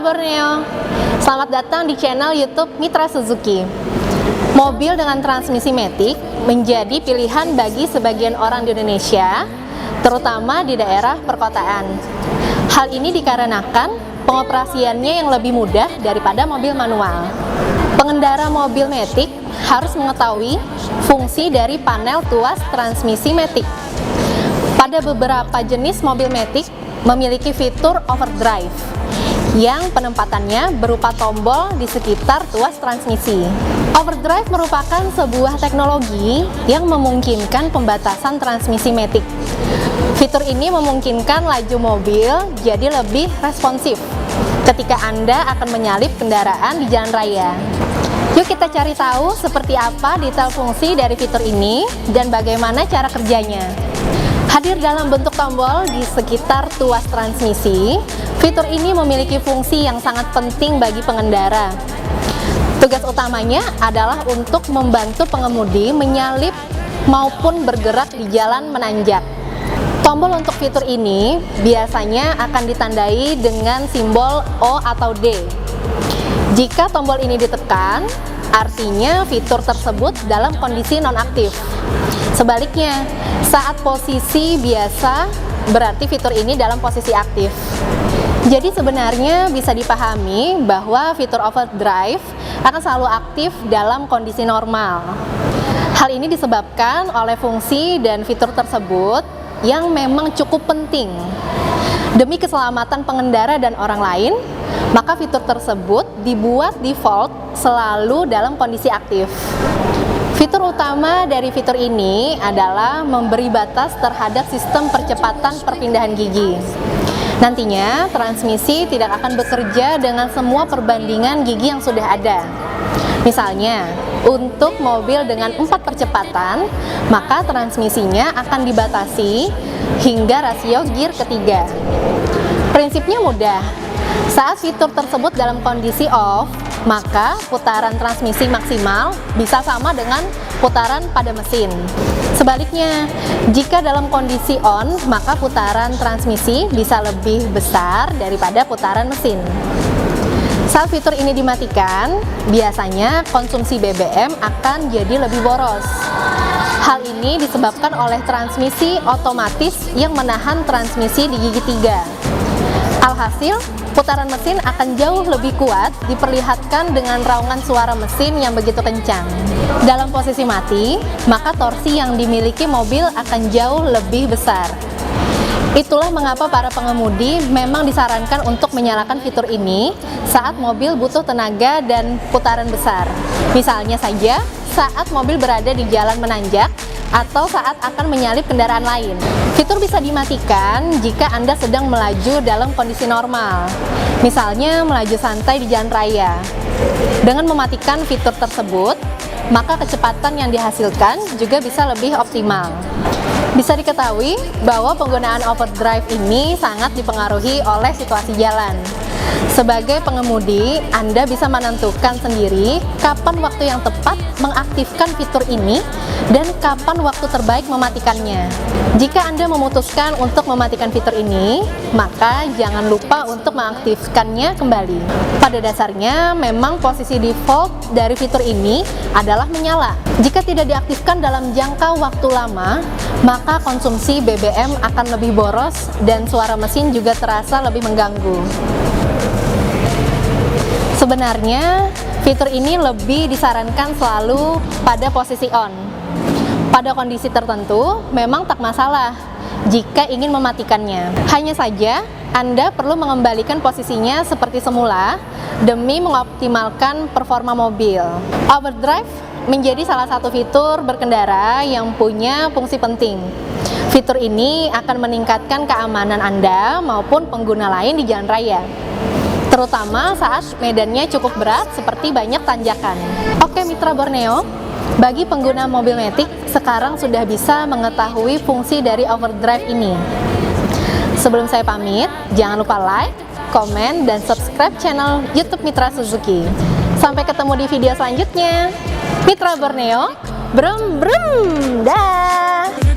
Borneo, selamat datang di channel YouTube Mitra Suzuki. Mobil dengan transmisi matic menjadi pilihan bagi sebagian orang di Indonesia, terutama di daerah perkotaan. Hal ini dikarenakan pengoperasiannya yang lebih mudah daripada mobil manual. Pengendara mobil matic harus mengetahui fungsi dari panel tuas transmisi matic. Pada beberapa jenis mobil matic memiliki fitur overdrive yang penempatannya berupa tombol di sekitar tuas transmisi. Overdrive merupakan sebuah teknologi yang memungkinkan pembatasan transmisi matic. Fitur ini memungkinkan laju mobil jadi lebih responsif ketika Anda akan menyalip kendaraan di jalan raya. Yuk kita cari tahu seperti apa detail fungsi dari fitur ini dan bagaimana cara kerjanya. Hadir dalam bentuk tombol di sekitar tuas transmisi, fitur ini memiliki fungsi yang sangat penting bagi pengendara. Tugas utamanya adalah untuk membantu pengemudi menyalip maupun bergerak di jalan menanjak. Tombol untuk fitur ini biasanya akan ditandai dengan simbol O atau D. Jika tombol ini ditekan, artinya fitur tersebut dalam kondisi nonaktif. Sebaliknya, saat posisi biasa berarti fitur ini dalam posisi aktif. Jadi sebenarnya bisa dipahami bahwa fitur overdrive akan selalu aktif dalam kondisi normal. Hal ini disebabkan oleh fungsi dan fitur tersebut yang memang cukup penting. Demi keselamatan pengendara dan orang lain, maka fitur tersebut dibuat default selalu dalam kondisi aktif. Fitur utama dari fitur ini adalah memberi batas terhadap sistem percepatan perpindahan gigi. Nantinya, transmisi tidak akan bekerja dengan semua perbandingan gigi yang sudah ada. Misalnya, untuk mobil dengan 4 percepatan, maka transmisinya akan dibatasi hingga rasio gear ketiga. Prinsipnya mudah. Saat fitur tersebut dalam kondisi off, maka putaran transmisi maksimal bisa sama dengan putaran pada mesin. Sebaliknya, jika dalam kondisi on, maka putaran transmisi bisa lebih besar daripada putaran mesin. Saat fitur ini dimatikan, biasanya konsumsi BBM akan jadi lebih boros. Hal ini disebabkan oleh transmisi otomatis yang menahan transmisi di gigi 3. Alhasil, putaran mesin akan jauh lebih kuat diperlihatkan dengan raungan suara mesin yang begitu kencang. Dalam posisi mati, maka torsi yang dimiliki mobil akan jauh lebih besar. Itulah mengapa para pengemudi memang disarankan untuk menyalakan fitur ini saat mobil butuh tenaga dan putaran besar. Misalnya saja, saat mobil berada di jalan menanjak atau saat akan menyalip kendaraan lain. Fitur bisa dimatikan jika Anda sedang melaju dalam kondisi normal, misalnya melaju santai di jalan raya. Dengan mematikan fitur tersebut, maka kecepatan yang dihasilkan juga bisa lebih optimal. Bisa diketahui bahwa penggunaan overdrive ini sangat dipengaruhi oleh situasi jalan. Sebagai pengemudi, Anda bisa menentukan sendiri kapan waktu yang tepat mengaktifkan fitur ini dan kapan waktu terbaik mematikannya. Jika Anda memutuskan untuk mematikan fitur ini, maka jangan lupa untuk mengaktifkannya kembali. Pada dasarnya, memang posisi default dari fitur ini adalah menyala. Jika tidak diaktifkan dalam jangka waktu lama, maka konsumsi BBM akan lebih boros dan suara mesin juga terasa lebih mengganggu. Sebenarnya, fitur ini lebih disarankan selalu pada posisi on. Pada kondisi tertentu, memang tak masalah jika ingin mematikannya. Hanya saja, Anda perlu mengembalikan posisinya seperti semula demi mengoptimalkan performa mobil. Overdrive menjadi salah satu fitur berkendara yang punya fungsi penting. Fitur ini akan meningkatkan keamanan Anda maupun pengguna lain di jalan raya, terutama saat medannya cukup berat seperti banyak tanjakan. Oke Mitra Borneo, bagi pengguna mobil matic sekarang sudah bisa mengetahui fungsi dari overdrive ini. Sebelum saya pamit, jangan lupa like, komen, dan subscribe channel YouTube Mitra Suzuki. Sampai ketemu di video selanjutnya. Mitra Borneo, brum brum, dah.